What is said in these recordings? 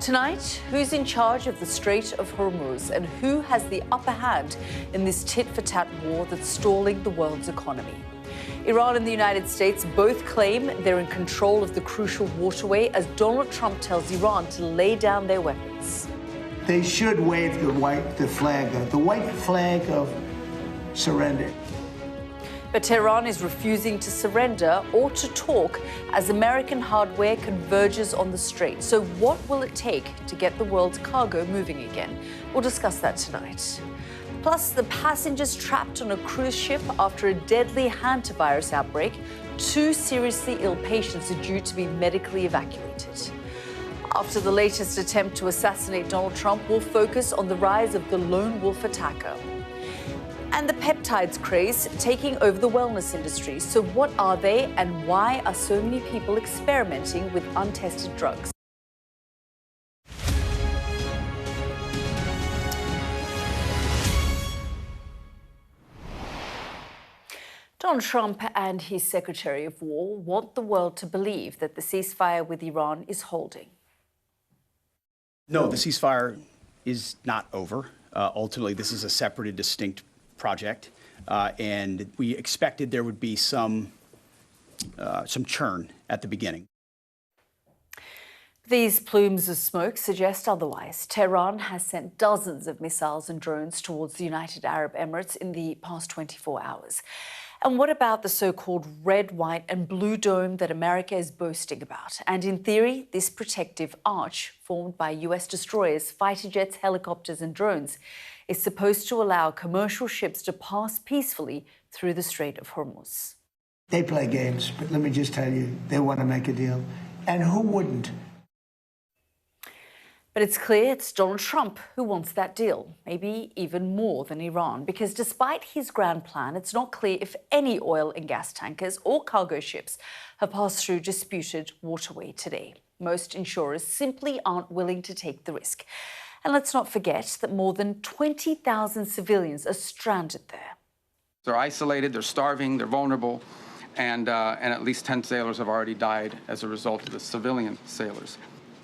Tonight, who's in charge of the Strait of Hormuz and who has the upper hand in this tit-for-tat war that's stalling the world's economy? Iran and the United States both claim they're in control of the crucial waterway as Donald Trump tells Iran to lay down their weapons. They should wave the white flag of surrender. But Tehran is refusing to surrender or to talk as American hardware converges on the strait. So what will it take to get the world's cargo moving again? We'll discuss that tonight. Plus, the passengers trapped on a cruise ship after a deadly hantavirus outbreak. 2 seriously ill patients are due to be medically evacuated. After the latest attempt to assassinate Donald Trump, we'll focus on the rise of the lone wolf attacker. And the peptides craze taking over the wellness industry. So what are they and why are so many people experimenting with untested drugs? Donald Trump and his Secretary of War want the world to believe that the ceasefire with Iran is holding. No, the ceasefire is not over. Ultimately, this is a separate and distinct project, and we expected there would be some churn at the beginning. These plumes of smoke suggest otherwise. Tehran has sent dozens of missiles and drones towards the United Arab Emirates in the past 24 hours. And what about the so-called red, white and blue dome that America is boasting about? And in theory, this protective arch formed by US destroyers, fighter jets, helicopters and drones is supposed to allow commercial ships to pass peacefully through the Strait of Hormuz. They play games, but let me just tell you, they want to make a deal. And who wouldn't? But it's clear it's Donald Trump who wants that deal, maybe even more than Iran, because despite his grand plan, it's not clear if any oil and gas tankers or cargo ships have passed through disputed waterway today. Most insurers simply aren't willing to take the risk. And let's not forget that more than 20,000 civilians are stranded there. They're isolated, they're starving, they're vulnerable, and at least 10 sailors have already died as a result of the civilian sailors.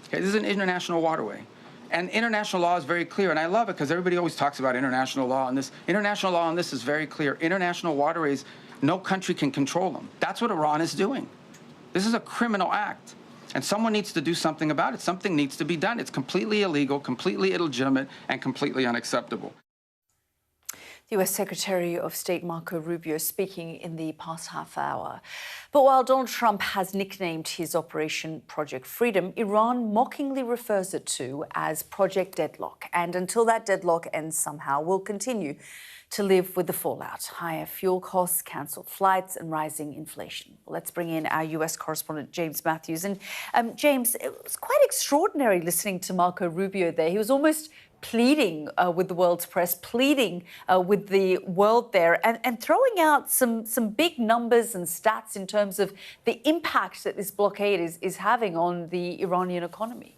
Okay, this is an international waterway. And international law is very clear, and I love it because everybody always talks about international law, and this international law on this is very clear. International waterways, no country can control them. That's what Iran is doing. This is a criminal act, and someone needs to do something about it. Something needs to be done. It's completely illegal, completely illegitimate, and completely unacceptable. The US Secretary of State Marco Rubio speaking in the past half hour. But while Donald Trump has nicknamed his operation Project Freedom, Iran mockingly refers it to as Project Deadlock. And until that deadlock ends somehow, we'll continue to live with the fallout. Higher fuel costs, cancelled flights and rising inflation. Well, let's bring in our US correspondent, James Matthews. And James, it was quite extraordinary listening to Marco Rubio there. He was almost pleading with the world's press, pleading with the world there, and throwing out some big numbers and stats in terms of the impact that this blockade is having on the Iranian economy.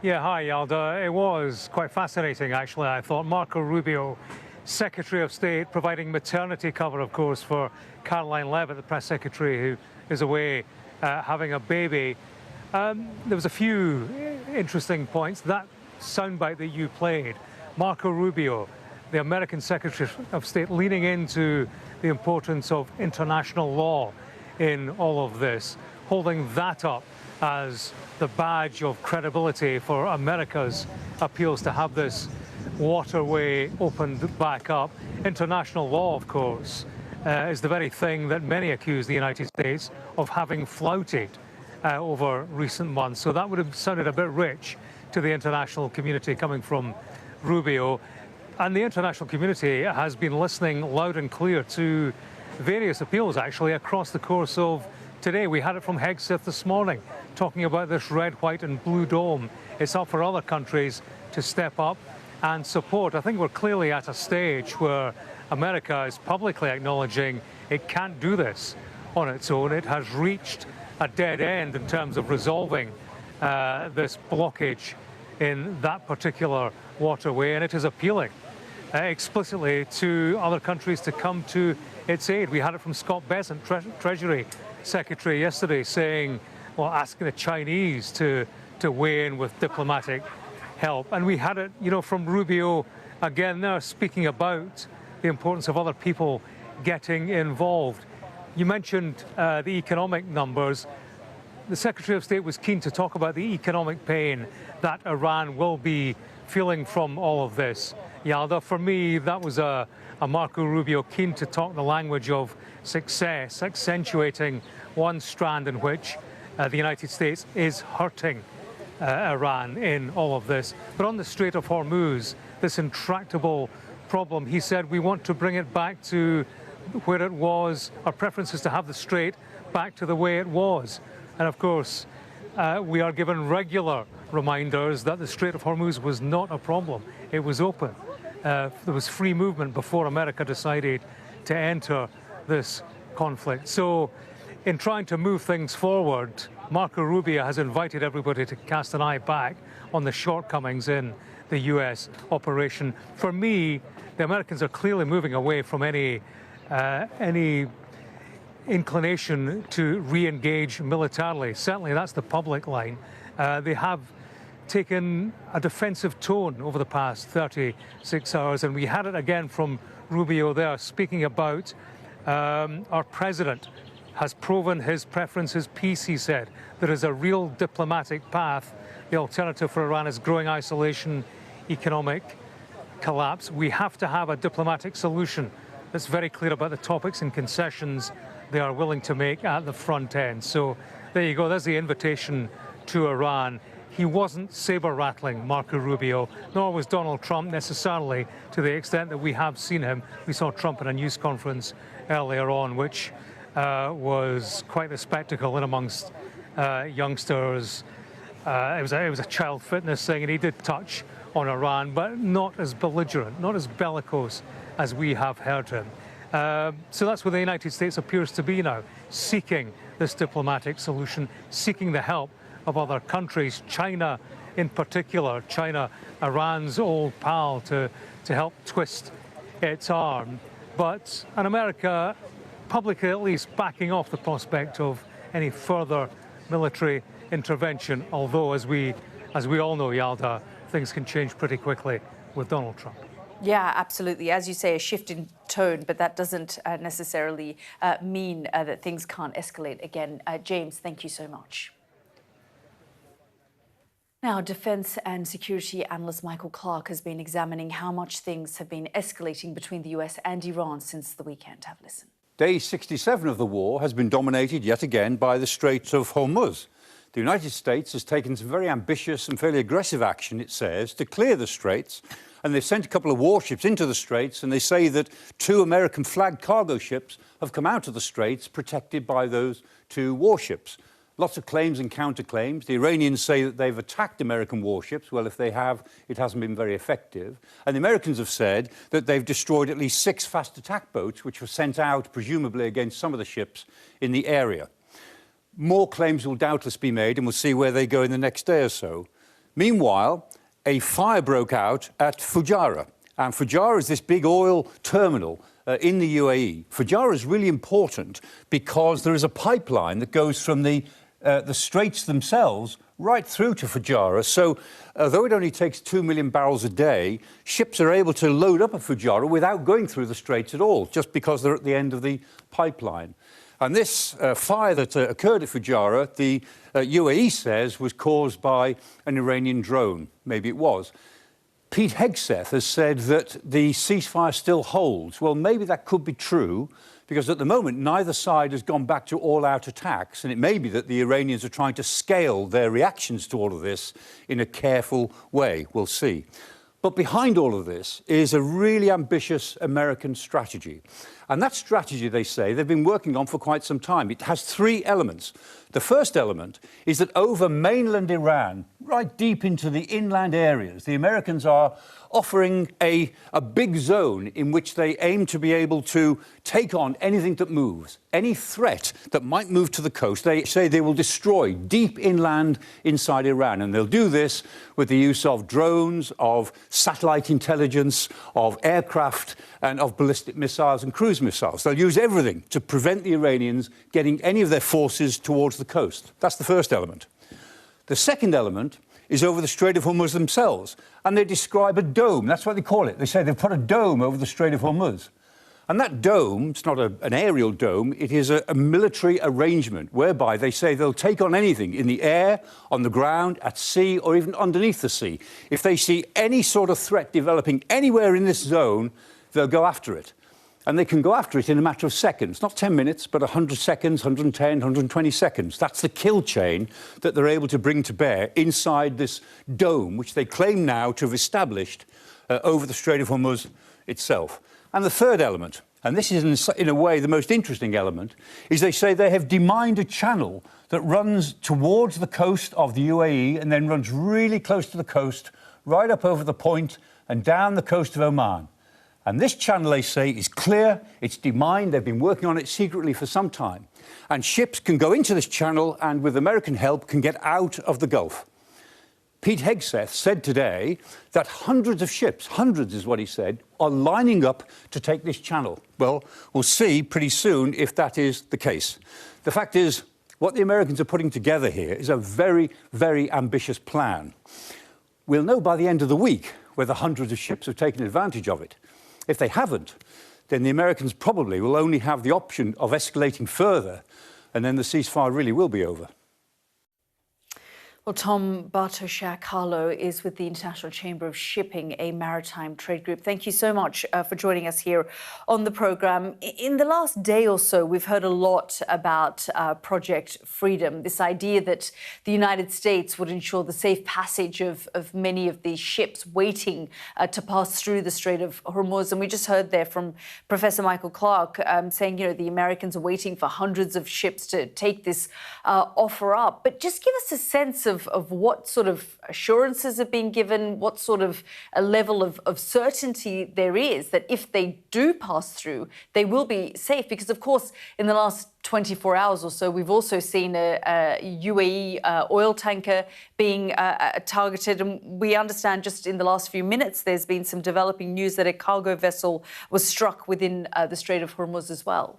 Yeah, hi, Yalda. It was quite fascinating, actually. I thought Marco Rubio, Secretary of State, providing maternity cover, of course, for Caroline Leavitt, the press secretary, who is away having a baby. There was a few interesting points. That soundbite that you played, Marco Rubio, the American Secretary of State, leaning into the importance of international law in all of this, holding that up as the badge of credibility for America's appeals to have this waterway opened back up. International law, of course, is the very thing that many accuse the United States of having flouted over recent months. So that would have sounded a bit rich to the international community coming from Rubio. And the international community has been listening loud and clear to various appeals, actually, across the course of today. We had it from Hegseth this morning, talking about this red, white and blue dome. It's up for other countries to step up and support. I think we're clearly at a stage where America is publicly acknowledging it can't do this on its own. It has reached a dead end in terms of resolving this blockage in that particular waterway, and it is appealing explicitly to other countries to come to its aid. We had it from Scott Bessent, Treasury Secretary, yesterday, saying well, asking the Chinese to weigh in with diplomatic help. And we had it, from Rubio again there, speaking about the importance of other people getting involved. You mentioned the economic numbers. The Secretary of State was keen to talk about the economic pain that Iran will be feeling from all of this. Yalda, for me, that was a Marco Rubio keen to talk the language of success, accentuating one strand in which the United States is hurting Iran in all of this. But on the Strait of Hormuz, this intractable problem, he said, we want to bring it back to where it was. Our preference is to have the strait back to the way it was. And of course, we are given regular reminders that the Strait of Hormuz was not a problem. It was open. There was free movement before America decided to enter this conflict. So in trying to move things forward, Marco Rubio has invited everybody to cast an eye back on the shortcomings in the US operation. For me, the Americans are clearly moving away from any inclination to re-engage militarily. Certainly that's the public line. They have taken a defensive tone over the past 36 hours, and we had it again from Rubio there, speaking about our president has proven his preference, his peace, he said. There is a real diplomatic path. The alternative for Iran is growing isolation, economic collapse. We have to have a diplomatic solution that's very clear about the topics and concessions they are willing to make at the front end. So there you go, there's the invitation to Iran. He wasn't saber-rattling, Marco Rubio, nor was Donald Trump necessarily, to the extent that we have seen him. We saw Trump in a news conference earlier on, which was quite the spectacle in amongst youngsters. It was a child fitness thing, and he did touch on Iran, but not as belligerent, not as bellicose as we have heard him. So that's where the United States appears to be now, seeking this diplomatic solution, seeking the help of other countries, China in particular, China, Iran's old pal, to help twist its arm. But an America, publicly at least, backing off the prospect of any further military intervention, although, as we all know, Yalda, things can change pretty quickly with Donald Trump. Yeah, absolutely. As you say, a shift in tone, but that doesn't necessarily mean that things can't escalate again. James, thank you so much. Now, defence and security analyst Michael Clark has been examining how much things have been escalating between the US and Iran since the weekend. Have a listen. Day 67 of the war has been dominated yet again by the Strait of Hormuz. The United States has taken some very ambitious and fairly aggressive action, it says, to clear the straits. And they've sent a couple of warships into the straits, and they say that 2 American-flagged cargo ships have come out of the straits protected by those 2 warships. Lots of claims and counterclaims. The Iranians say that they've attacked American warships. Well, if they have, it hasn't been very effective. And the Americans have said that they've destroyed at least 6 fast attack boats, which were sent out, presumably, against some of the ships in the area. More claims will doubtless be made, and we'll see where they go in the next day or so. Meanwhile, a fire broke out at Fujairah. And Fujairah is this big oil terminal in the UAE. Fujairah is really important because there is a pipeline that goes from the straits themselves right through to Fujairah. So although it only takes 2 million barrels a day, ships are able to load up at Fujairah without going through the straits at all, just because they're at the end of the pipeline. And this fire that occurred at Fujairah, the UAE says, was caused by an Iranian drone. Maybe it was. Pete Hegseth has said that the ceasefire still holds. Well, maybe that could be true, because at the moment, neither side has gone back to all-out attacks, and it may be that the Iranians are trying to scale their reactions to all of this in a careful way. We'll see. But behind all of this is a really ambitious American strategy. And that strategy, they say, they've been working on for quite some time. It has 3 elements. The first element is that over mainland Iran, right deep into the inland areas. The Americans are offering a big zone in which they aim to be able to take on anything that moves, any threat that might move to the coast. They say they will destroy deep inland inside Iran, and they'll do this with the use of drones, of satellite intelligence, of aircraft, and of ballistic missiles and cruise missiles. They'll use everything to prevent the Iranians getting any of their forces towards the coast. That's the first element. The second element is over the Strait of Hormuz themselves, and they describe a dome. That's what they call it. They say they've put a dome over the Strait of Hormuz. And that dome, it's not an aerial dome, it is a military arrangement whereby they say they'll take on anything in the air, on the ground, at sea, or even underneath the sea. If they see any sort of threat developing anywhere in this zone, they'll go after it. And they can go after it in a matter of seconds, not 10 minutes, but 100 seconds, 110, 120 seconds. That's the kill chain that they're able to bring to bear inside this dome, which they claim now to have established over the Strait of Hormuz itself. And the third element, and this is in a way the most interesting element, is they say they have demined a channel that runs towards the coast of the UAE and then runs really close to the coast, right up over the point and down the coast of Oman. And this channel, they say, is clear, it's demined, they've been working on it secretly for some time. And ships can go into this channel and, with American help, can get out of the Gulf. Pete Hegseth said today that hundreds of ships, hundreds is what he said, are lining up to take this channel. Well, we'll see pretty soon if that is the case. The fact is, what the Americans are putting together here is a very, very ambitious plan. We'll know by the end of the week whether hundreds of ships have taken advantage of it. If they haven't, then the Americans probably will only have the option of escalating further, and then the ceasefire really will be over. Well, Tom Bartoszak-Harlow is with the International Chamber of Shipping, a maritime trade group. Thank you so much for joining us here on the programme. In the last day or so, we've heard a lot about Project Freedom, this idea that the United States would ensure the safe passage of many of these ships waiting to pass through the Strait of Hormuz. And we just heard there from Professor Michael Clark saying, you know, the Americans are waiting for hundreds of ships to take this offer up. But just give us a sense of what sort of assurances have been given, what sort of a level of certainty there is that if they do pass through, they will be safe. Because, of course, in the last 24 hours or so, we've also seen a UAE oil tanker being targeted. And we understand just in the last few minutes, there's been some developing news that a cargo vessel was struck within the Strait of Hormuz as well.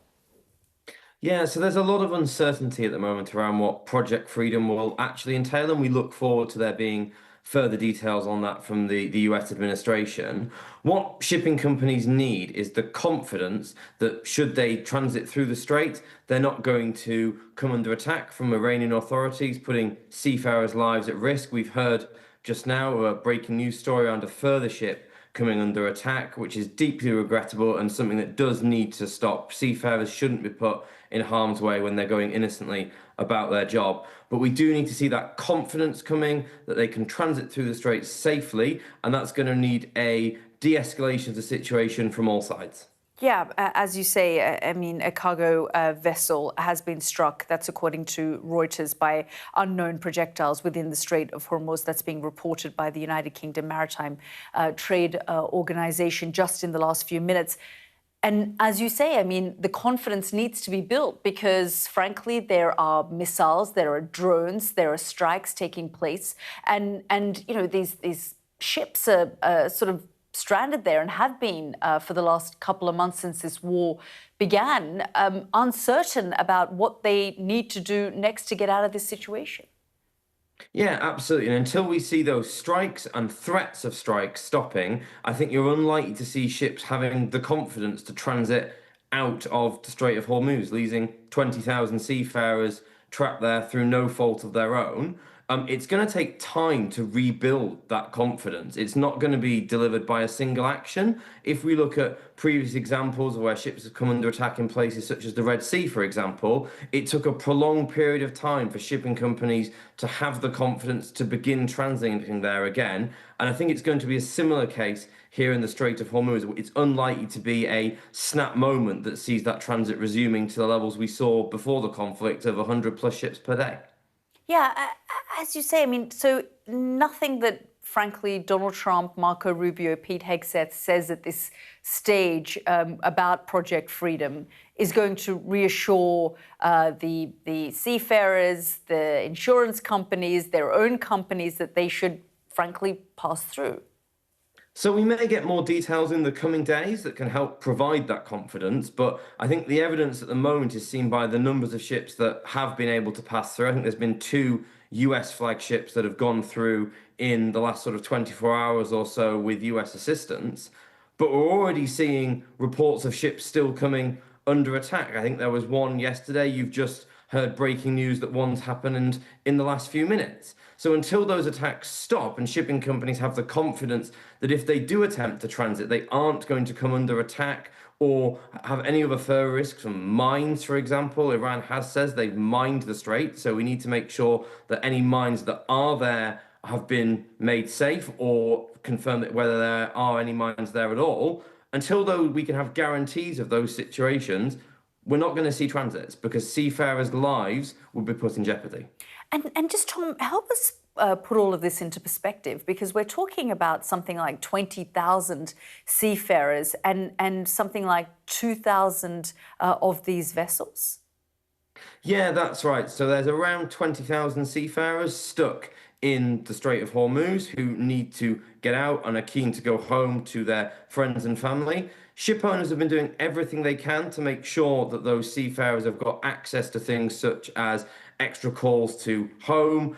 Yeah, so there's a lot of uncertainty at the moment around what Project Freedom will actually entail, and we look forward to there being further details on that from the US administration. What shipping companies need is the confidence that should they transit through the strait, they're not going to come under attack from Iranian authorities, putting seafarers' lives at risk. We've heard just now a breaking news story around a further ship coming under attack, which is deeply regrettable and something that does need to stop. Seafarers shouldn't be put in harm's way when they're going innocently about their job. But we do need to see that confidence coming, that they can transit through the Straits safely, and that's going to need a de-escalation of the situation from all sides. Yeah, as you say, I mean, a cargo vessel has been struck, that's according to Reuters, by unknown projectiles within the Strait of Hormuz. That's being reported by the United Kingdom Maritime Trade Organization just in the last few minutes. And as you say, I mean, the confidence needs to be built because, frankly, there are missiles, there are drones, there are strikes taking place. And you know, these ships are sort of stranded there and have been for the last couple of months since this war began, uncertain about what they need to do next to get out of this situation. Yeah, absolutely. And until we see those strikes and threats of strikes stopping, I think you're unlikely to see ships having the confidence to transit out of the Strait of Hormuz, leaving 20,000 seafarers trapped there through no fault of their own. It's going to take time to rebuild that confidence. It's not going to be delivered by a single action. If we look at previous examples of where ships have come under attack in places such as the Red Sea, for example, it took a prolonged period of time for shipping companies to have the confidence to begin transiting there again. And I think it's going to be a similar case here in the Strait of Hormuz. It's unlikely to be a snap moment that sees that transit resuming to the levels we saw before the conflict of 100+ ships per day. Yeah, As you say, I mean, so nothing that, frankly, Donald Trump, Marco Rubio, Pete Hegseth says at this stage about Project Freedom is going to reassure the seafarers, the insurance companies, their own companies, that they should, frankly, pass through. So we may get more details in the coming days that can help provide that confidence, but I think the evidence at the moment is seen by the numbers of ships that have been able to pass through. I think there's been 2 US flagships that have gone through in the last sort of 24 hours or so with US assistance, but we're already seeing reports of ships still coming under attack. I think there was one yesterday. You've just heard breaking news that one's happened in the last few minutes. So until those attacks stop and shipping companies have the confidence that if they do attempt to transit, they aren't going to come under attack or have any other further risks from mines, for example. Iran says they've mined the strait, so we need to make sure that any mines that are there have been made safe or confirm that whether there are any mines there at all. Until though we can have guarantees of those situations, we're not going to see transits because seafarers' lives will be put in jeopardy. And just, Tom, help us put all of this into perspective, because we're talking about something like 20,000 seafarers and something like 2,000 of these vessels. Yeah, that's right. So there's around 20,000 seafarers stuck in the Strait of Hormuz who need to get out and are keen to go home to their friends and family. Ship owners have been doing everything they can to make sure that those seafarers have got access to things such as extra calls to home,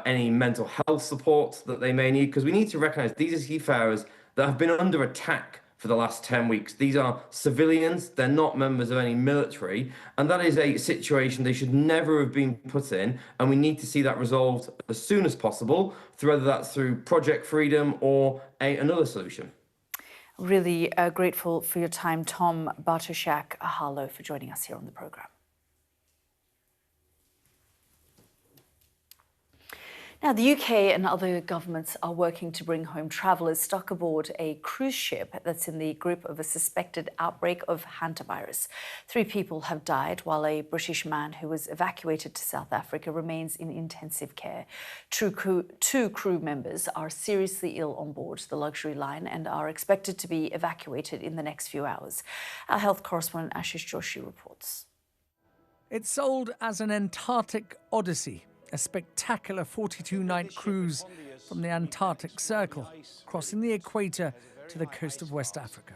any mental health support that they may need, because we need to recognize these are seafarers that have been under attack for the last 10 weeks. These are civilians, they're not members of any military, and that is a situation they should never have been put in, and we need to see that resolved as soon as possible, whether that's through Project Freedom or another solution. Really grateful for your time, Tom Bartoszak-Harlow, for joining us here on the programme. Now, the UK and other governments are working to bring home travellers stuck aboard a cruise ship that's in the grip of a suspected outbreak of hantavirus. 3 people have died, while a British man who was evacuated to South Africa remains in intensive care. 2 crew members are seriously ill on board the luxury line and are expected to be evacuated in the next few hours. Our health correspondent Ashish Joshi reports. It's sold as an Antarctic Odyssey, a spectacular 42-night cruise from the Antarctic Circle, crossing the equator to the coast of West Africa.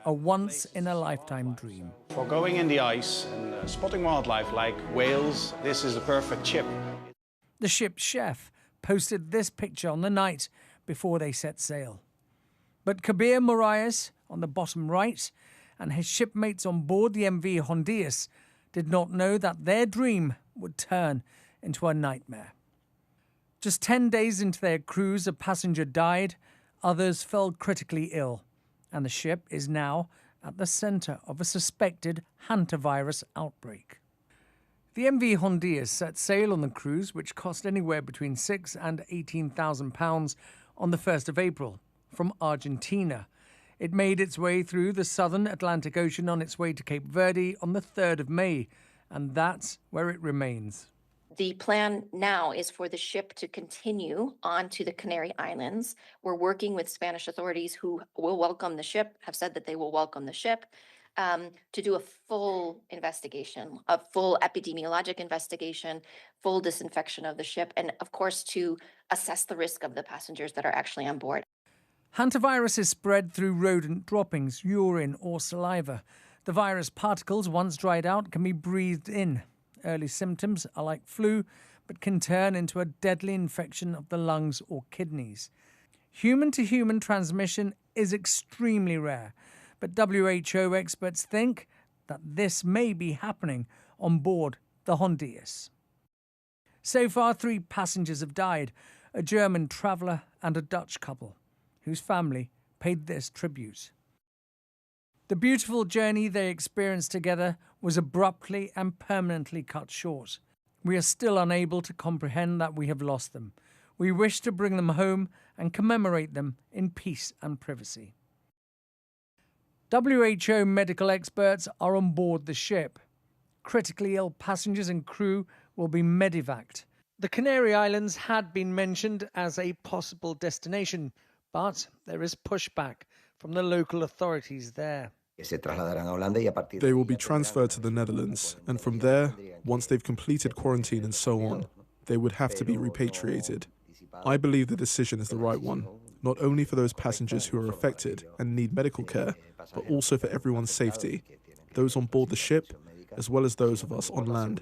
A once-in-a-lifetime dream. For going in the ice and spotting wildlife like whales, this is a perfect ship. The ship's chef posted this picture on the night before they set sail. But Kabir Moraes, on the bottom right, and his shipmates on board the MV Hondias did not know that their dream would turn into a nightmare. Just 10 days into their cruise, a passenger died, others fell critically ill, and the ship is now at the centre of a suspected hantavirus outbreak. The MV Hondias set sail on the cruise, which cost anywhere between £6,000 and £18,000 on the 1st of April, from Argentina. It made its way through the southern Atlantic Ocean on its way to Cape Verde on the 3rd of May, and that's where it remains. The plan now is for the ship to continue on to the Canary Islands. We're working with Spanish authorities who will welcome the ship, have said that they will welcome the ship, to do a full investigation, a full epidemiologic investigation, full disinfection of the ship, and of course to assess the risk of the passengers that are actually on board. Hantavirus is spread through rodent droppings, urine or saliva. The virus particles, once dried out, can be breathed in. Early symptoms are like flu, but can turn into a deadly infection of the lungs or kidneys. Human-to-human transmission is extremely rare, but WHO experts think that this may be happening on board the Hondias. So far, 3 passengers have died, a German traveller and a Dutch couple, whose family paid this tribute. The beautiful journey they experienced together was abruptly and permanently cut short. We are still unable to comprehend that we have lost them. We wish to bring them home and commemorate them in peace and privacy. WHO medical experts are on board the ship. Critically ill passengers and crew will be medevaced. The Canary Islands had been mentioned as a possible destination, but there is pushback from the local authorities there. They will be transferred to the Netherlands, and from there, once they've completed quarantine and so on, they would have to be repatriated. I believe the decision is the right one, not only for those passengers who are affected and need medical care, but also for everyone's safety, those on board the ship, as well as those of us on land.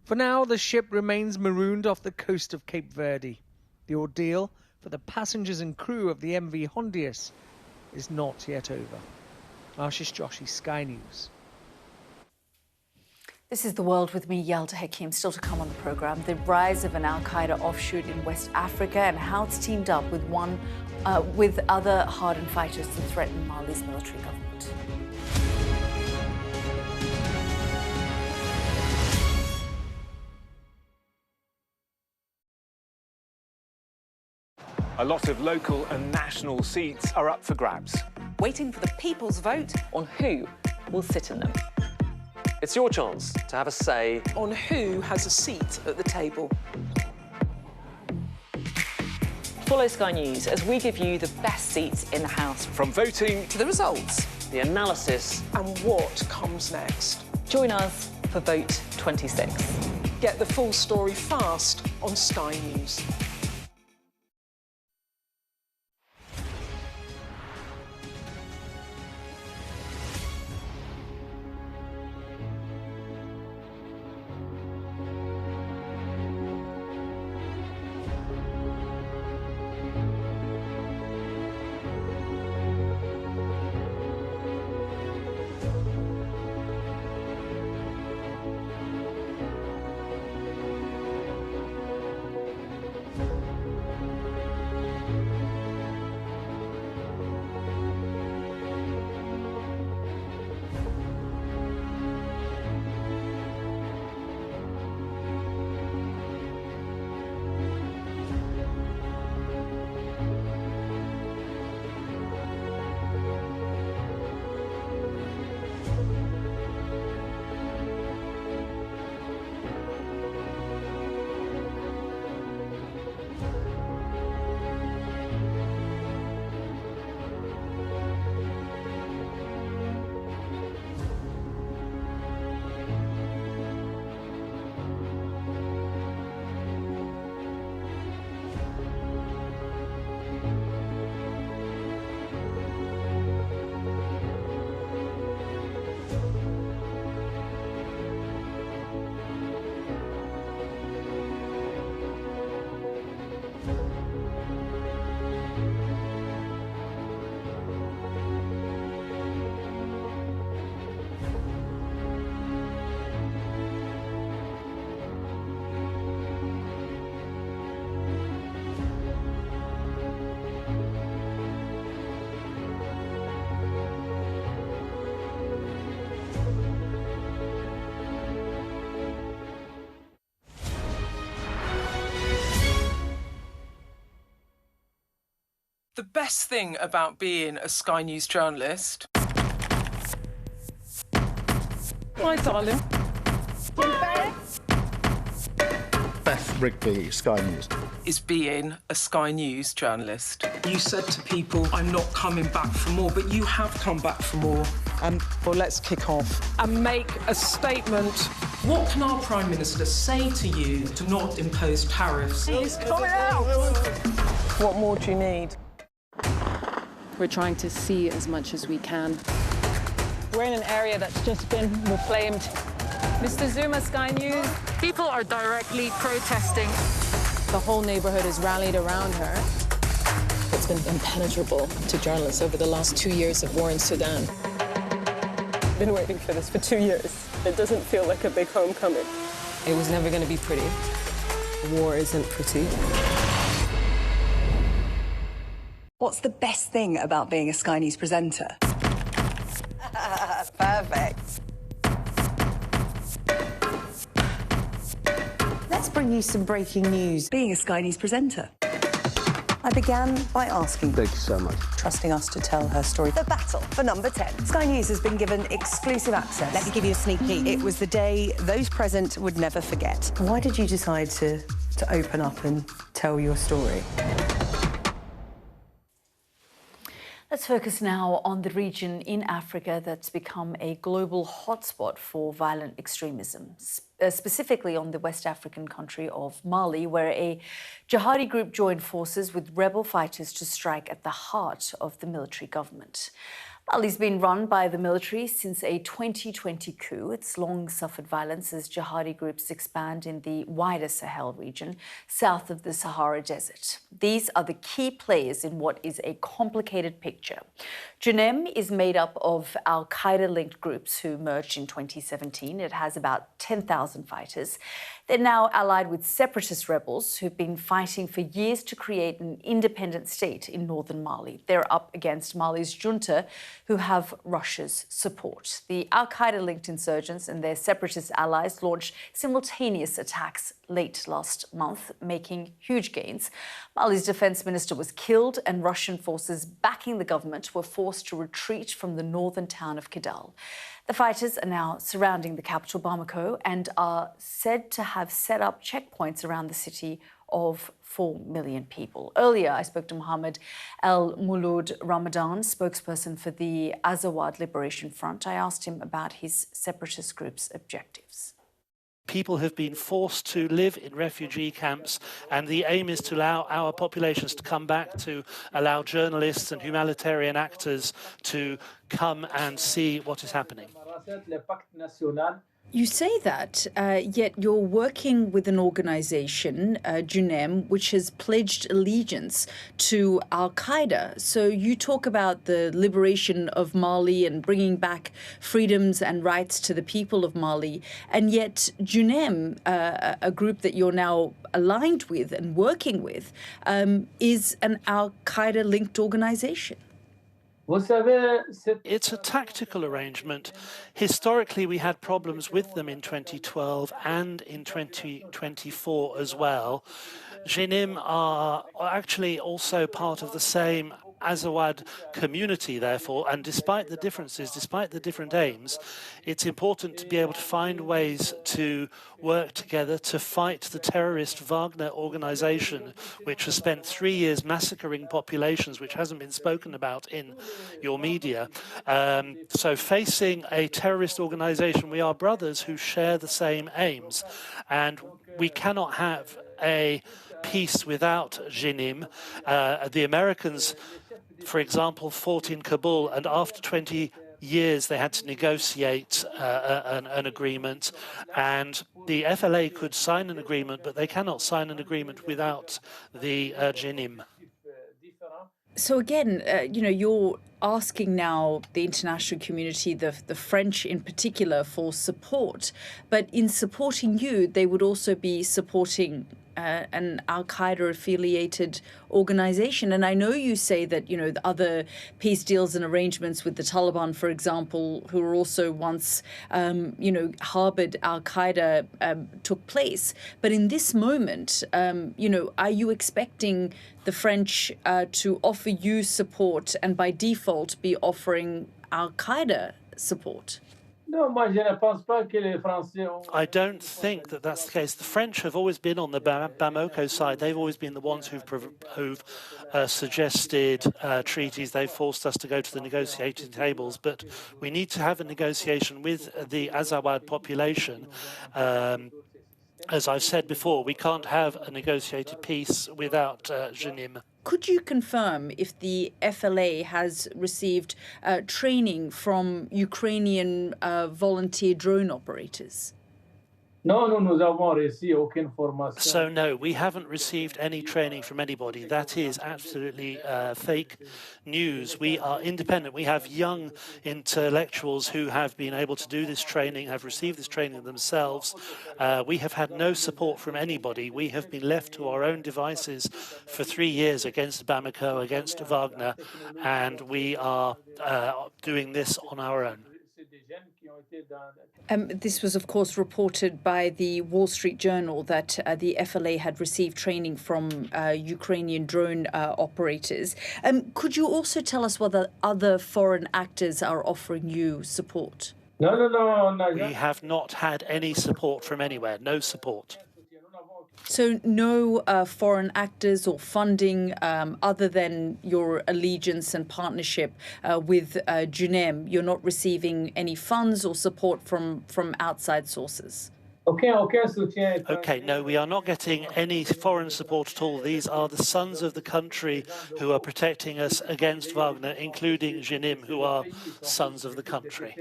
For now, the ship remains marooned off the coast of Cape Verde. The ordeal for the passengers and crew of the MV Hondius is not yet over. Ashish Joshi, Sky News. This is The World with me, Yalda Hakim. Still to come on the programme, the rise of an al-Qaeda offshoot in West Africa and how it's teamed up with other hardened fighters to threaten Mali's military government. A lot of local and national seats are up for grabs. Waiting for the people's vote on who will sit in them. It's your chance to have a say on who has a seat at the table. Follow Sky News as we give you the best seats in the House. From voting to the results, the analysis, and what comes next. Join us for Vote 26. Get the full story fast on Sky News. The best thing about being a Sky News journalist... My darling. Beth Rigby, Sky News. Is being a Sky News journalist. You said to people, I'm not coming back for more, but you have come back for more. Well, let's kick off and make a statement. What can our Prime Minister say to you to not impose tariffs? He's coming out! What more do you need? We're trying to see as much as we can. We're in an area that's just been reclaimed. Mr. Zuma, Sky News. People are directly protesting. The whole neighborhood is rallied around her. It's been impenetrable to journalists over the last 2 years of war in Sudan. I've been waiting for this for 2 years. It doesn't feel like a big homecoming. It was never going to be pretty. War isn't pretty. What's the best thing about being a Sky News presenter? Perfect. Let's bring you some breaking news. Being a Sky News presenter. I began by asking... Thank you so much. ...trusting us to tell her story. The battle for number 10. Sky News has been given exclusive access. Let me give you a sneak peek. It was the day those present would never forget. Why did you decide to to open up and tell your story. Let's focus now on the region in Africa that's become a global hotspot for violent extremism, specifically on the West African country of Mali, where a jihadi group joined forces with rebel fighters to strike at the heart of the military government. Mali's been run by the military since a 2020 coup. It's long suffered violence as jihadi groups expand in the wider Sahel region, south of the Sahara Desert. These are the key players in what is a complicated picture. JNIM is made up of al-Qaeda-linked groups who merged in 2017. It has about 10,000 fighters. They're now allied with separatist rebels who've been fighting for years to create an independent state in northern Mali. They're up against Mali's junta, who have Russia's support. The al-Qaeda-linked insurgents and their separatist allies launched simultaneous attacks late last month, making huge gains. Mali's defense minister was killed, and Russian forces backing the government were forced to retreat from the northern town of Kidal. The fighters are now surrounding the capital, Bamako, and are said to have set up checkpoints around the city of 4 million people. Earlier, I spoke to Mohammed El Mouloud Ramadan, spokesperson for the Azawad Liberation Front. I asked him about his separatist group's objectives. People have been forced to live in refugee camps, and the aim is to allow our populations to come back, to allow journalists and humanitarian actors to come and see what is happening. You say that, yet you're working with an organization, JNIM, which has pledged allegiance to al-Qaeda. So you talk about the liberation of Mali and bringing back freedoms and rights to the people of Mali, and yet JNIM, a group that you're now aligned with and working with, is an al-Qaeda-linked organization. It's a tactical arrangement. Historically, we had problems with them in 2012 and in 2024 as well. JNIM are actually also part of the same Azawad community, therefore, and despite the differences, despite the different aims, it's important to be able to find ways to work together to fight the terrorist Wagner organization, which has spent 3 years massacring populations, which hasn't been spoken about in your media. So facing a terrorist organization, we are brothers who share the same aims, and we cannot have a peace without JNIM. The Americans, for example, fought in Kabul, and after 20 years they had to negotiate an agreement, and the FLA could sign an agreement, but they cannot sign an agreement without the JNIM. So again, you're asking now the international community, the French in particular, for support. But in supporting you, they would also be supporting an al-Qaeda-affiliated organization. And I know you say that, the other peace deals and arrangements with the Taliban, for example, who were also once, harbored al-Qaeda, took place. But in this moment, are you expecting the French to offer you support and by default be offering al-Qaeda support? I don't think that that's the case. The French have always been on the Bamako side. They've always been the ones who've suggested treaties. They've forced us to go to the negotiating tables. But we need to have a negotiation with the Azawad population. As I've said before, we can't have a negotiated peace without JNIM. Could you confirm if the FLA has received training from Ukrainian volunteer drone operators? So no, we haven't received any training from anybody. That is absolutely fake news. We are independent. We have young intellectuals who have been able to do this training, have received this training themselves. We have had no support from anybody. We have been left to our own devices for 3 years against Bamako, against Wagner, and we are doing this on our own. This was, of course, reported by the Wall Street Journal that the FLA had received training from Ukrainian drone operators. Could you also tell us whether other foreign actors are offering you support? No. We have not had any support from anywhere, no support. So no foreign actors or funding other than your allegiance and partnership with JUNEM. You're not receiving any funds or support from outside sources. Okay, no, we are not getting any foreign support at all. These are the sons of the country who are protecting us against Wagner, including JUNEM, who are sons of the country.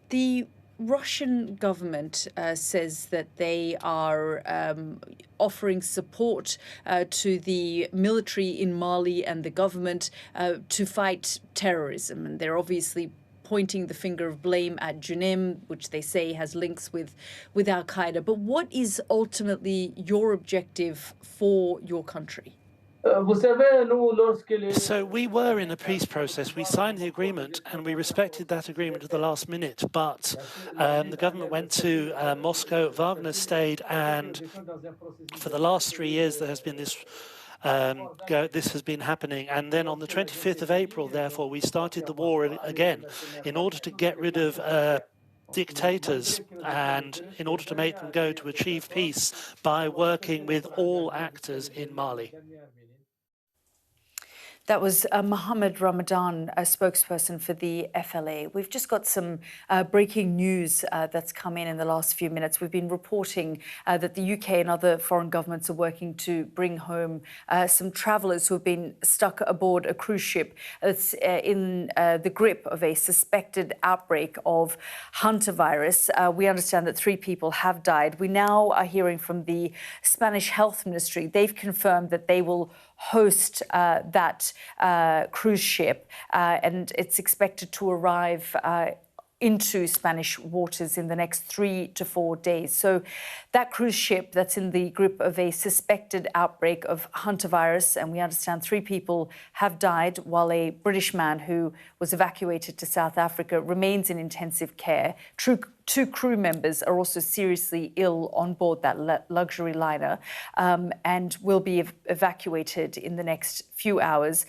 The Russian government says that they are offering support to the military in Mali and the government to fight terrorism. And they're obviously pointing the finger of blame at JUNEM, which they say has links with Al-Qaeda. But what is ultimately your objective for your country? So we were in a peace process. We signed the agreement and we respected that agreement at the last minute. But the government went to Moscow, Wagner stayed, and for the last 3 years there has been this this has been happening. And then on the 25th of April, therefore, we started the war again in order to get rid of dictators and in order to make them go to achieve peace by working with all actors in Mali. That was Mohammed Ramadan, a spokesperson for the FLA. We've just got some breaking news that's come in the last few minutes. We've been reporting that the UK and other foreign governments are working to bring home some travellers who have been stuck aboard a cruise ship that's in the grip of a suspected outbreak of hantavirus. We understand that 3 people have died. We now are hearing from the Spanish Health Ministry. They've confirmed that they will host that cruise ship, and it's expected to arrive into Spanish waters in the next 3 to 4 days. So that cruise ship that's in the grip of a suspected outbreak of hantavirus, and we understand 3 people have died, while a British man who was evacuated to South Africa remains in intensive care. 2 crew members are also seriously ill on board that luxury liner and will be evacuated in the next few hours.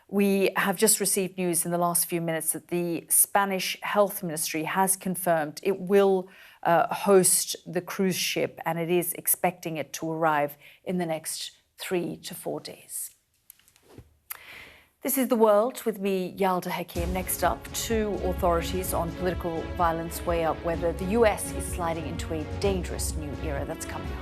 We have just received news in the last few minutes that the Spanish Health Ministry has confirmed it will host the cruise ship, and it is expecting it to arrive in the next 3 to 4 days. This is The World with me, Yalda Hakim. Next up, 2 authorities on political violence weigh up whether the US is sliding into a dangerous new era. That's coming up.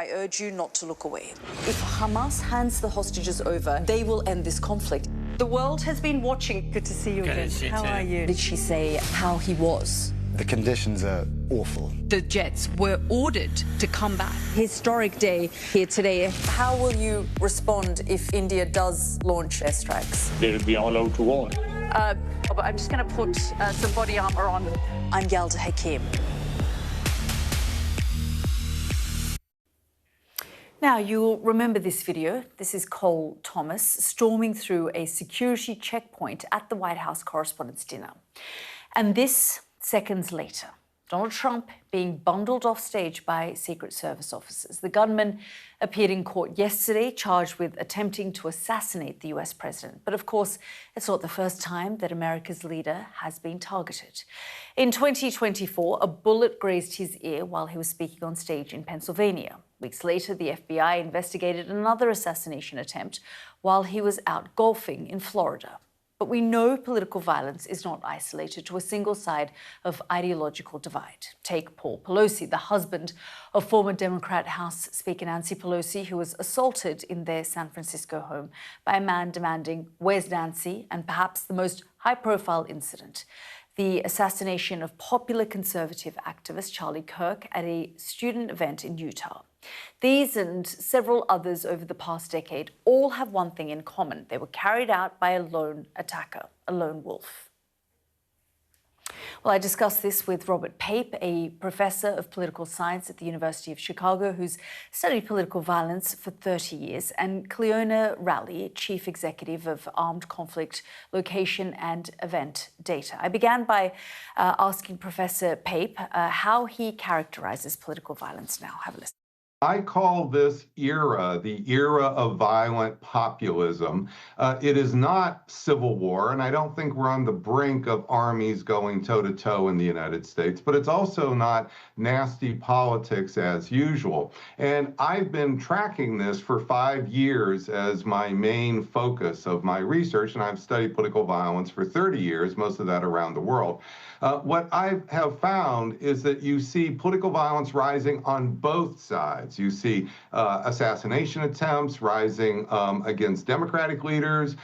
I urge you not to look away. If Hamas hands the hostages over, they will end this conflict. The world has been watching. Good to see you again. How are you? Did she say how he was? The conditions are awful. The jets were ordered to come back. Historic day here today. How will you respond if India does launch airstrikes? They'll be all out to war. I'm just going to put some body armor on. I'm Yalda Hakim. Now, you'll remember this video. This is Cole Thomas storming through a security checkpoint at the White House Correspondents' Dinner. And this, seconds later, Donald Trump being bundled off stage by Secret Service officers. The gunman appeared in court yesterday, charged with attempting to assassinate the US president. But of course, it's not the first time that America's leader has been targeted. In 2024, a bullet grazed his ear while he was speaking on stage in Pennsylvania. Weeks later, the FBI investigated another assassination attempt while he was out golfing in Florida. But we know political violence is not isolated to a single side of ideological divide. Take Paul Pelosi, the husband of former Democrat House Speaker Nancy Pelosi, who was assaulted in their San Francisco home by a man demanding, "Where's Nancy?" and perhaps the most high-profile incident, the assassination of popular conservative activist Charlie Kirk at a student event in Utah. These and several others over the past decade all have one thing in common. They were carried out by a lone attacker, a lone wolf. Well, I discussed this with Robert Pape, a professor of political science at the University of Chicago who's studied political violence for 30 years, and Cleona Raleigh, chief executive of Armed Conflict Location and Event Data. I began by asking Professor Pape how he characterizes political violence now. Have a listen. I call this era the era of violent populism. It is not civil war, and I don't think we're on the brink of armies going toe-to-toe in the United States, but it's also not nasty politics as usual. And I've been tracking this for 5 years as my main focus of my research, and I've studied political violence for 30 years, most of that around the world. What I have found is that you see political violence rising on both sides. You see assassination attempts rising against Democratic leaders.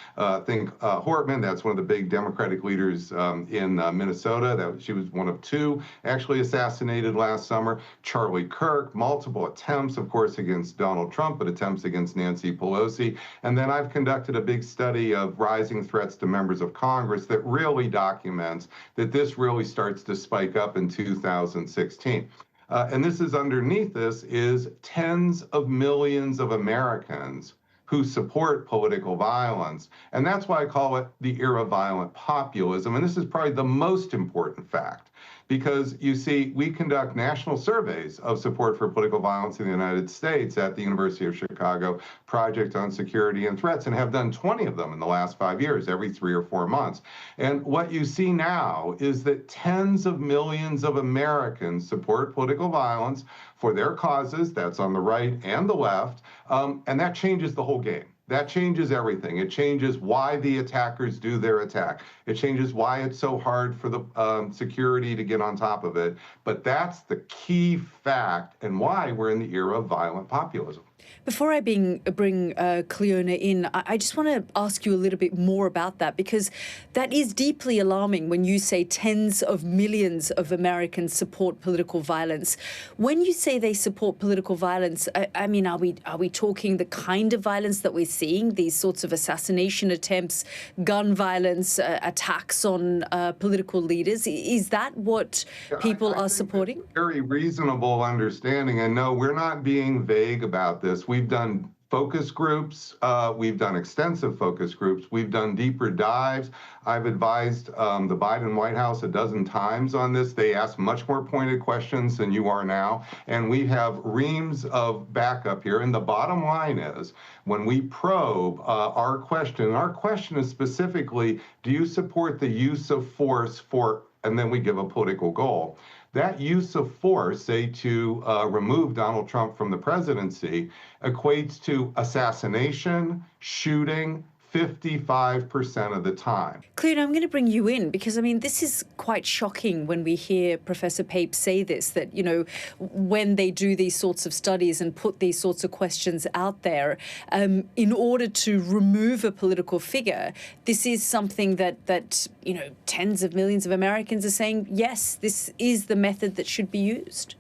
Think Hortman, that's one of the big Democratic leaders in Minnesota. She was one of 2 actually assassinated last summer. Charlie Kirk, multiple attempts, of course, against Donald Trump, but attempts against Nancy Pelosi. And then I've conducted a big study of rising threats to members of Congress that really documents that this really starts to spike up in 2016. And this is underneath this is tens of millions of Americans who support political violence. And that's why I call it the era of violent populism. And this is probably the most important fact, because you see, we conduct national surveys of support for political violence in the United States at the University of Chicago Project on Security and Threats, and have done 20 of them in the last 5 years, every 3 or 4 months. And what you see now is that tens of millions of Americans support political violence for their causes. That's on the right and the left. And that changes the whole game. That changes everything. It changes why the attackers do their attack. It changes why it's so hard for the security to get on top of it. But that's the key fact and why we're in the era of violent populism. Before I bring Cleona in, I just want to ask you a little bit more about that, because that is deeply alarming when you say tens of millions of Americans support political violence. When you say they support political violence, I mean, are we talking the kind of violence that we're seeing, these sorts of assassination attempts, gun violence, attacks on political leaders? Is that what people are supporting? Very reasonable understanding. And no, we're not being vague about this. We've done focus groups. We've done extensive focus groups. We've done deeper dives. I've advised the Biden White House a dozen times on this. They ask much more pointed questions than you are now. And we have reams of backup here. And the bottom line is, when we probe our question is specifically, do you support the use of force for, and then we give a political goal. That use of force, say to remove Donald Trump from the presidency, equates to assassination, shooting, 55% of the time. Cleon, I'm going to bring you in because, I mean, this is quite shocking when we hear Professor Pape say this, that, you know, when they do these sorts of studies and put these sorts of questions out there, in order to remove a political figure, this is something that, you know, tens of millions of Americans are saying, yes, this is the method that should be used.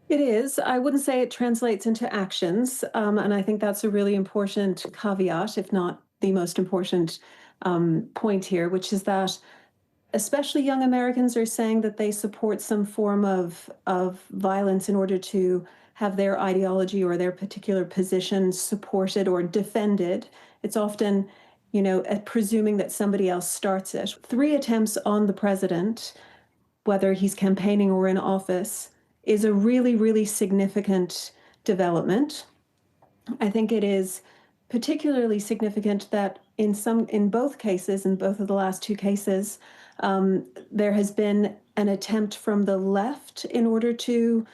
It is. I wouldn't say it translates into actions, and I think that's a really important caveat, if not the most important point here, which is that especially young Americans are saying that they support some form of violence in order to have their ideology or their particular position supported or defended. It's often, you know, presuming that somebody else starts it. 3 attempts on the president, whether he's campaigning or in office, is a really, really significant development. I think it is particularly significant that in both cases, in both of the last 2 cases, there has been an attempt from the left in order to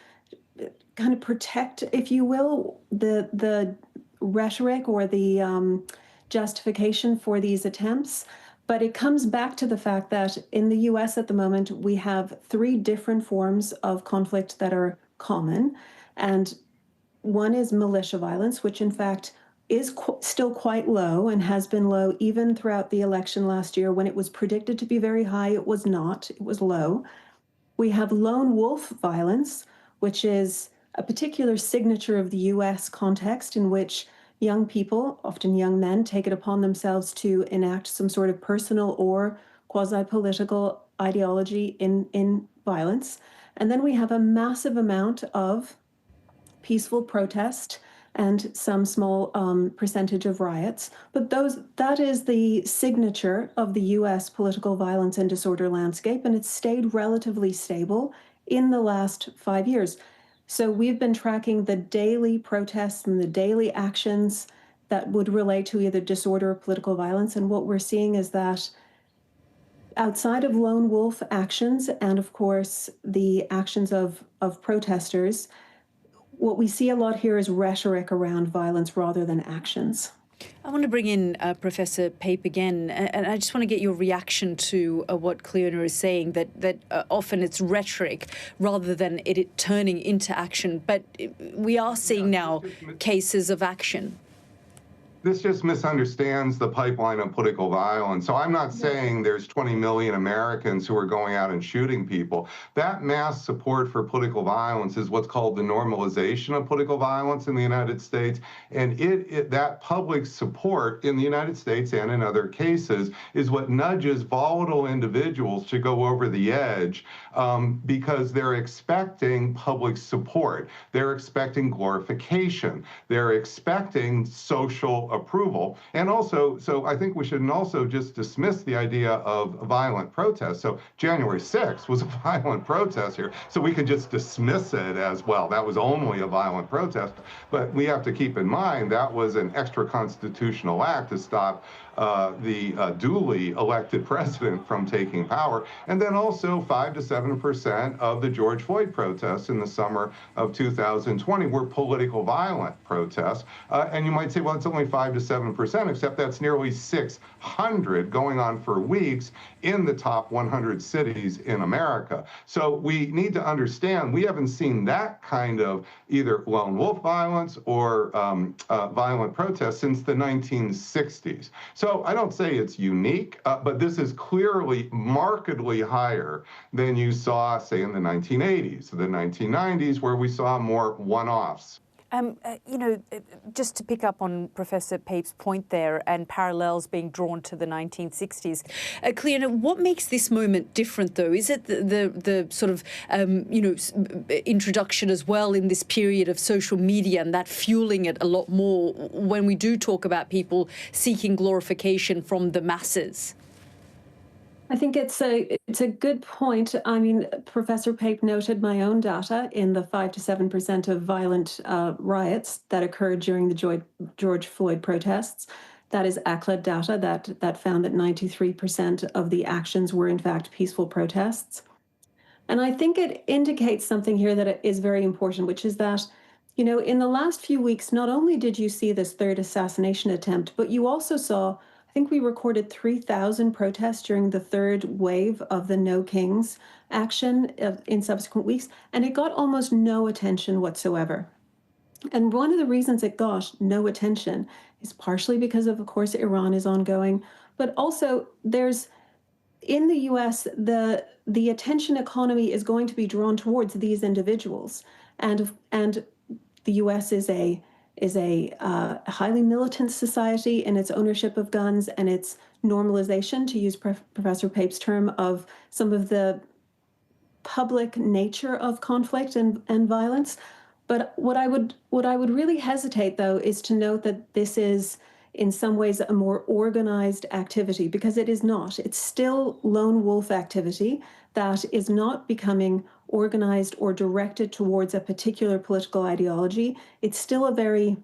kind of protect, if you will, the rhetoric or the justification for these attempts. But it comes back to the fact that in the US at the moment, we have 3 different forms of conflict that are common. And one is militia violence, which in fact is still quite low and has been low even throughout the election last year. When it was predicted to be very high, it was not, it was low. We have lone wolf violence, which is a particular signature of the US context in which young people, often young men, take it upon themselves to enact some sort of personal or quasi-political ideology in violence. And then we have a massive amount of peaceful protest and some small percentage of riots. But that is the signature of the US political violence and disorder landscape, and it's stayed relatively stable in the last 5 years. So we've been tracking the daily protests and the daily actions that would relate to either disorder or political violence. And what we're seeing is that outside of lone wolf actions and, of course, the actions of protesters, what we see a lot here is rhetoric around violence rather than actions. I want to bring in Professor Pape again, and I just want to get your reaction to what Cleona is saying, that often it's rhetoric rather than it turning into action. But we are seeing now cases of action. This just misunderstands the pipeline of political violence. So I'm not saying there's 20 million Americans who are going out and shooting people. That mass support for political violence is what's called the normalization of political violence in the United States. And that public support in the United States and in other cases is what nudges volatile individuals to go over the edge because they're expecting public support. They're expecting glorification. They're expecting social approval. And also, so I think we shouldn't also just dismiss the idea of violent protest. So January 6th was a violent protest here. So we can just dismiss it as, well, that was only a violent protest. But we have to keep in mind that was an extra constitutional act to stop the duly elected president from taking power. And then also 5 to 7% of the George Floyd protests in the summer of 2020 were political violent protests. And you might say, well, it's only 5 to 7%, except that's nearly 600 going on for weeks in the top 100 cities in America. So we need to understand we haven't seen that kind of either lone wolf violence or violent protests since the 1960s. So I don't say it's unique, but this is clearly markedly higher than you saw, say, in the 1980s, the 1990s, where we saw more one-offs. You know, just to pick up on Professor Pape's point there and parallels being drawn to the 1960s, Cleona, what makes this moment different, though? Is it the sort of, you know, introduction as well in this period of social media and that fueling it a lot more when we do talk about people seeking glorification from the masses? I think it's a good point. I mean, Professor Pape noted my own data in the 5 to 7% of violent riots that occurred during the George Floyd protests. That is ACLED data that found that 93% of the actions were in fact peaceful protests. And I think it indicates something here that is very important, which is that You know, in the last few weeks, not only did you see this third assassination attempt, but you also saw, I think we recorded 3,000 protests during the third wave of the No Kings action in subsequent weeks, and it got almost no attention whatsoever. And one of the reasons it got no attention is partially because of course, Iran is ongoing, but also there's, in the US, the attention economy is going to be drawn towards these individuals. And the US is a highly militant society in its ownership of guns and its normalization, to use Professor Pape's term, of some of the public nature of conflict and violence. But what I would really hesitate, though, is to note that this is in some ways a more organized activity, because it is not. It's still lone wolf activity that is not becoming organized or directed towards a particular political ideology. It's still a very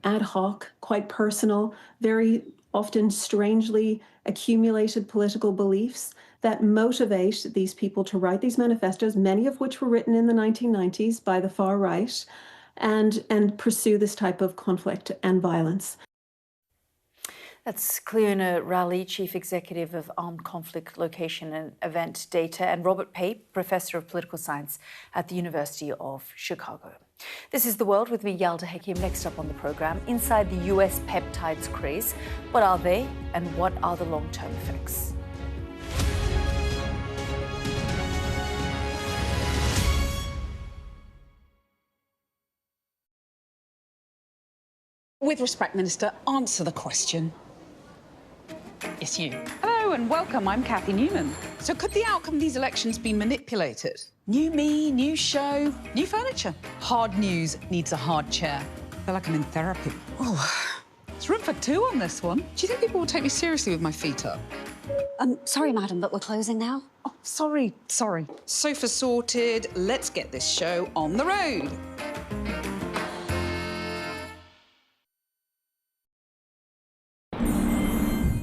ad hoc, quite personal, very often strangely accumulated political beliefs that motivate these people to write these manifestos, many of which were written in the 1990s by the far right, and pursue this type of conflict and violence. That's Cleona Rowley, Chief Executive of Armed Conflict Location and Event Data, and Robert Pape, Professor of Political Science at the University of Chicago. This is The World with me, Yalda Hakim. Next up on the programme, inside the US peptides craze. What are they and what are the long-term effects? With respect, Minister, answer the question. It's you. Hello and welcome. I'm Cathy Newman. So could the outcome of these elections be manipulated? New me, new show, new furniture. Hard news needs a hard chair. I feel like I'm in therapy. Oh, there's room for two on this one. Do you think people will take me seriously with my feet up? Sorry, madam, but we're closing now. Oh, sorry. Sofa sorted. Let's get this show on the road.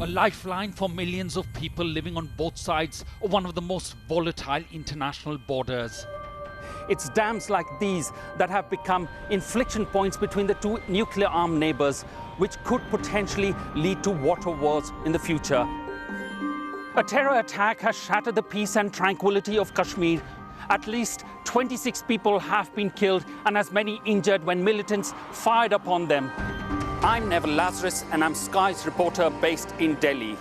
A lifeline for millions of people living on both sides of one of the most volatile international borders. It's dams like these that have become inflection points between the two nuclear-armed neighbors, which could potentially lead to water wars in the future. A terror attack has shattered the peace and tranquility of Kashmir. At least 26 people have been killed and as many injured when militants fired upon them. I'm Neville Lazarus, and I'm Sky's reporter based in Delhi.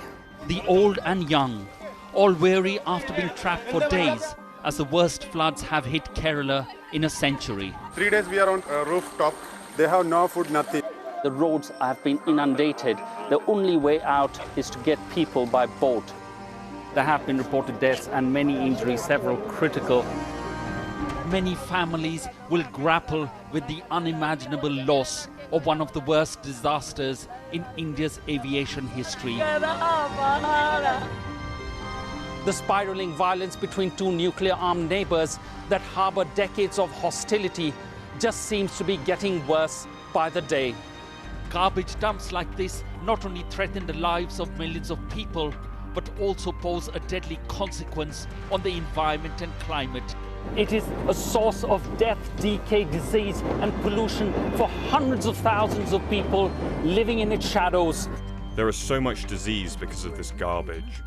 The old and young, all weary after being trapped for days, as the worst floods have hit Kerala in a century. 3 days we are on a rooftop. They have no food, nothing. The roads have been inundated. The only way out is to get people by boat. There have been reported deaths and many injuries, several critical. Many families will grapple with the unimaginable loss of one of the worst disasters in India's aviation history. The spiraling violence between two nuclear-armed neighbors that harbor decades of hostility just seems to be getting worse by the day. Garbage dumps like this not only threaten the lives of millions of people, but also pose a deadly consequence on the environment and climate. It is a source of death, decay, disease and pollution for hundreds of thousands of people living in its shadows. There is so much disease because of this garbage.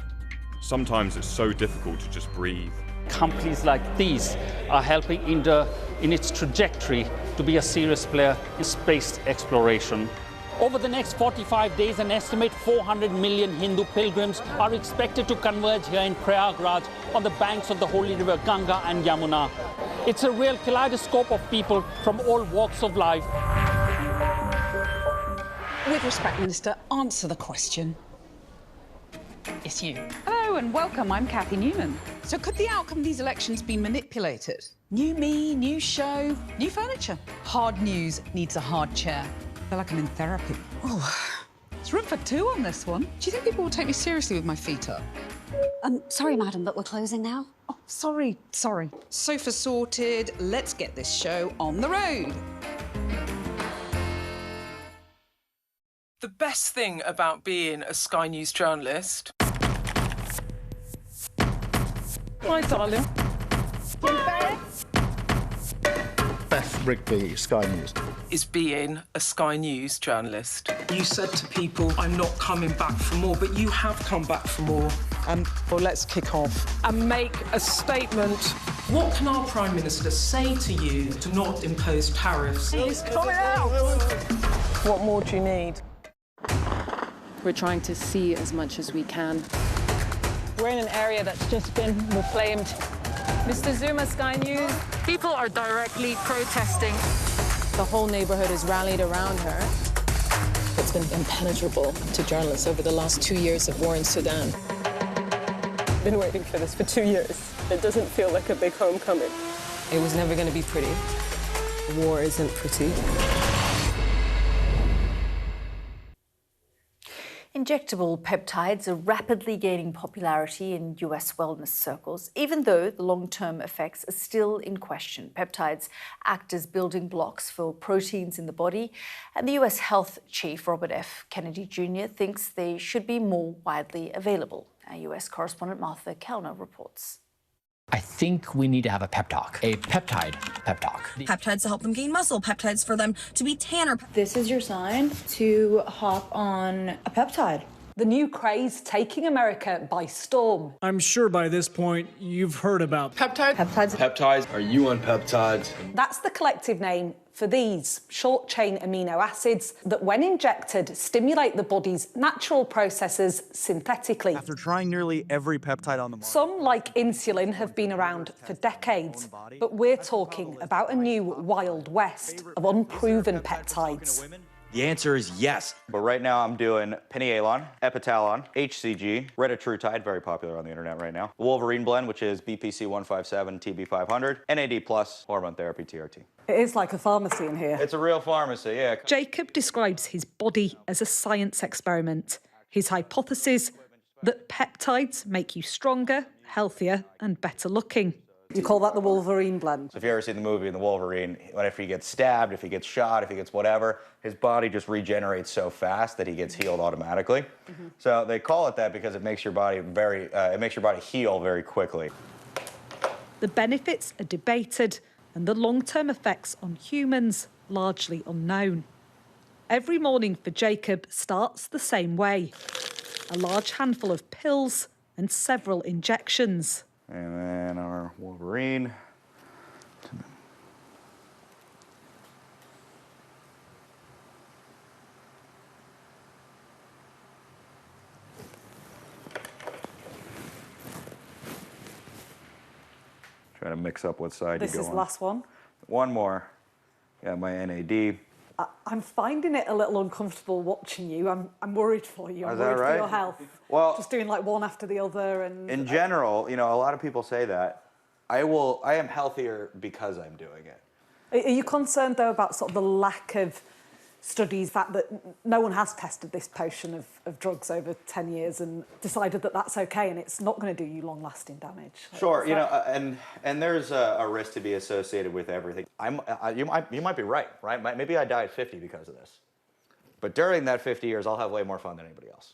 Sometimes it's so difficult to just breathe. Companies like these are helping India in its trajectory to be a serious player in space exploration. Over the next 45 days, an estimated 400 million Hindu pilgrims are expected to converge here in Prayagraj on the banks of the holy river Ganga and Yamuna. It's a real kaleidoscope of people from all walks of life. With respect, Minister, answer the question. It's you. Hello and welcome. I'm Cathy Newman. So could the outcome of these elections be manipulated? New me, new show, new furniture. Hard news needs a hard chair. I feel like I'm in therapy. Oh, there's room for two on this one. Do you think people will take me seriously with my feet up? Sorry, madam, but we're closing now. Oh, sorry. Sofa sorted. Let's get this show on the road. The best thing about being a Sky News journalist... Hi, darling. Beth rigged the Sky News. Is being a Sky News journalist. You said to people, I'm not coming back for more, but you have come back for more. Well, let's kick off and make a statement. What can our Prime Minister say to you to not impose tariffs? He's coming out! What more do you need? We're trying to see as much as we can. We're in an area that's just been reclaimed. Mr. Zuma, Sky News. People are directly protesting. The whole neighborhood has rallied around her. It's been impenetrable to journalists over the last 2 years of war in Sudan. Been waiting for this for 2 years. It doesn't feel like a big homecoming. It was never going to be pretty. War isn't pretty. Injectable peptides are rapidly gaining popularity in US wellness circles, even though the long-term effects are still in question. Peptides act as building blocks for proteins in the body, and the US Health Chief, Robert F. Kennedy Jr., thinks they should be more widely available. Our US correspondent Martha Kellner reports. I think we need to have a pep talk, a peptide pep talk. Peptides to help them gain muscle, peptides for them to be tanner. This is your sign to hop on a peptide. The new craze taking America by storm. I'm sure by this point you've heard about peptides. Peptides. Are you on peptides? That's the collective name for these short-chain amino acids that, when injected, stimulate the body's natural processes synthetically. After trying nearly every peptide on the market. Some, like insulin, have been around for decades, but we're talking about a new Wild West of unproven peptides. The answer is yes. But right now I'm doing Penialon, Epitalon, HCG, Retatrutide, very popular on the internet right now, Wolverine blend, which is BPC 157, TB 500, NAD+, hormone therapy, TRT. It is like a pharmacy in here. It's a real pharmacy, yeah. Jacob describes his body as a science experiment. His hypothesis that peptides make you stronger, healthier, and better looking. You call that the Wolverine blend? So if you ever see the movie in the Wolverine, if he gets stabbed, if he gets shot, if he gets whatever, his body just regenerates so fast that he gets healed automatically. So they call it that because it makes your body heal very quickly. The benefits are debated, and the long-term effects on humans largely unknown. Every morning for Jacob starts the same way: a large handful of pills and several injections. And then our Wolverine. Trying to mix up what side you go on. This is the last one. One more. Got my NAD. I'm finding it a little uncomfortable watching you. I'm worried for you. I'm Is that worried right? for your health. Well, just doing like one after the other, and in general, you know, a lot of people say that. I am healthier because I'm doing it. Are you concerned though about sort of the lack of studies, that no one has tested this potion of drugs over 10 years and decided that that's okay and it's not going to do you long-lasting damage? Sure, you know, and there's a risk to be associated with everything. You might be right? Maybe I die at 50 because of this. But during that 50 years, I'll have way more fun than anybody else.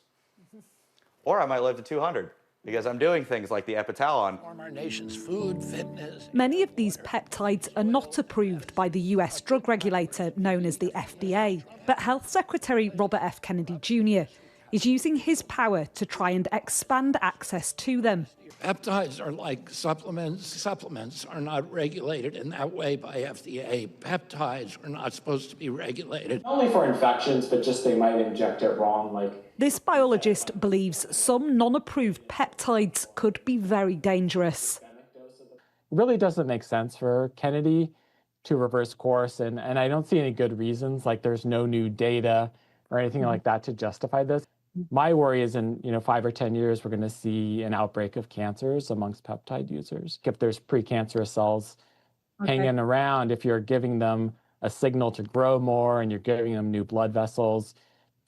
Or I might live to 200 because I'm doing things like the Epitalon. Our nation's food, fitness. Many of these peptides are not approved by the US drug regulator known as the FDA. But Health Secretary Robert F. Kennedy Jr. is using his power to try and expand access to them. Peptides are like supplements. Supplements are not regulated in that way by FDA. Peptides are not supposed to be regulated. Not only for infections, but just they might inject it wrong. This biologist believes some non-approved peptides could be very dangerous. It really doesn't make sense for Kennedy to reverse course, and I don't see any good reasons, like there's no new data or anything like that to justify this. My worry is in 5 or 10 years, we're going to see an outbreak of cancers amongst peptide users. If there's precancerous cells hanging around, if you're giving them a signal to grow more and you're giving them new blood vessels,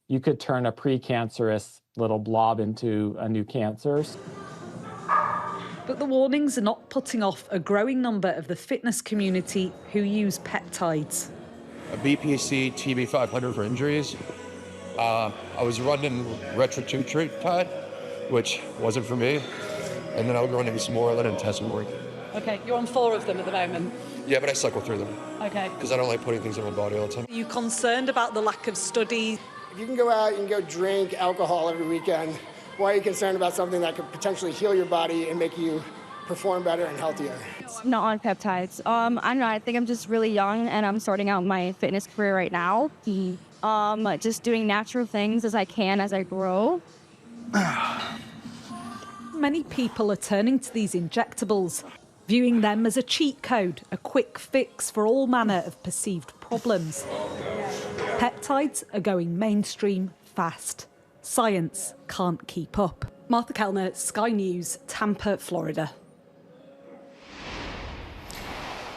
you could turn a precancerous little blob into a new cancer. But the warnings are not putting off a growing number of the fitness community who use peptides. A BPC TB 500 for injuries. I was running Retatrutide, which wasn't for me, and then I was running some more, and it hasn't worked. Okay, you're on 4 of them at the moment. Yeah, but I cycle through them. Okay. Because I don't like putting things in my body all the time. Are you concerned about the lack of studies? If you can go out and go drink alcohol every weekend, why are you concerned about something that could potentially heal your body and make you perform better and healthier? Not on peptides. I don't know. I think I'm just really young and I'm starting out my fitness career right now. Just doing natural things as I can as I grow. Many people are turning to these injectables, viewing them as a cheat code, a quick fix for all manner of perceived problems. Peptides are going mainstream fast. Science can't keep up. Martha Kellner, Sky News, Tampa, Florida.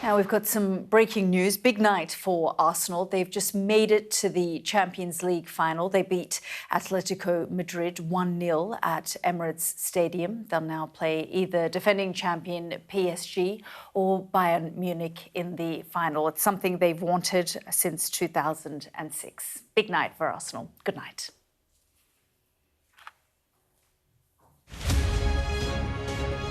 Now we've got some breaking news. Big night for Arsenal. They've just made it to the Champions League final. They beat Atletico Madrid 1-0 at Emirates Stadium. They'll now play either defending champion PSG or Bayern Munich in the final. It's something they've wanted since 2006. Big night for Arsenal. Good night.